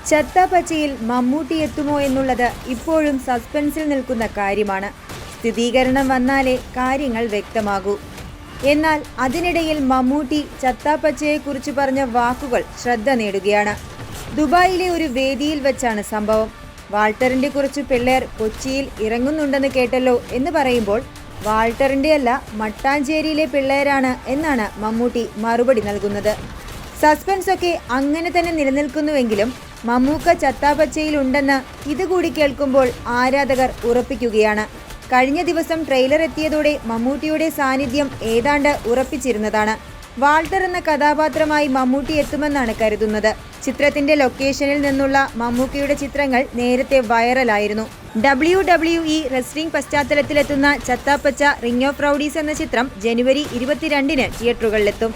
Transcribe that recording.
ചത്താപ്പച്ചയിൽ മമ്മൂട്ടി എത്തുമോ എന്നുള്ളത് ഇപ്പോഴും സസ്പെൻസിൽ നിൽക്കുന്ന കാര്യമാണ്. സ്ഥിരീകരണം വന്നാലേ കാര്യങ്ങൾ വ്യക്തമാകൂ. എന്നാൽ അതിനിടയിൽ മമ്മൂട്ടി ചത്താപ്പച്ചയെക്കുറിച്ച് പറഞ്ഞ വാക്കുകൾ ശ്രദ്ധ നേടുകയാണ്. ദുബായിലെ ഒരു വേദിയിൽ വെച്ചാണ് സംഭവം. വാൾട്ടറിന്റെ കുറച്ച് പിള്ളേർ കൊച്ചിയിൽ ഇറങ്ങുന്നുണ്ടെന്ന് കേട്ടല്ലോ എന്ന് പറയുമ്പോൾ വാൾട്ടറിന്റെ അല്ല, മട്ടാഞ്ചേരിയിലെ പിള്ളേരാണ് എന്നാണ് മമ്മൂട്ടി മറുപടി നൽകുന്നത്. സസ്പെൻസ് ഒക്കെ അങ്ങനെ തന്നെ നിലനിൽക്കുന്നുവെങ്കിലും മമ്മൂക്ക ചത്താപ്പച്ചയിലുണ്ടെന്ന് ഇതുകൂടി കേൾക്കുമ്പോൾ ആരാധകർ ഉറപ്പിക്കുകയാണ്. കഴിഞ്ഞ ദിവസം ട്രെയിലർ എത്തിയതോടെ മമ്മൂട്ടിയുടെ സാന്നിധ്യം ഏതാണ്ട് ഉറപ്പിച്ചിരുന്നതാണ്. വാൾട്ടർ എന്ന കഥാപാത്രമായി മമ്മൂട്ടി എത്തുമെന്നാണ് കരുതുന്നത്. ചിത്രത്തിന്റെ ലൊക്കേഷനിൽ നിന്നുള്ള മമ്മൂക്കയുടെ ചിത്രങ്ങൾ നേരത്തെ വൈറലായിരുന്നു. WWE റെസ്ലിംഗ് പശ്ചാത്തലത്തിലെത്തുന്ന ചത്താപ്പച്ച റിംഗ് ഓഫ് റൗഡീസ് എന്ന ചിത്രം ജനുവരി 22-ന് തിയേറ്ററുകളിലെത്തും.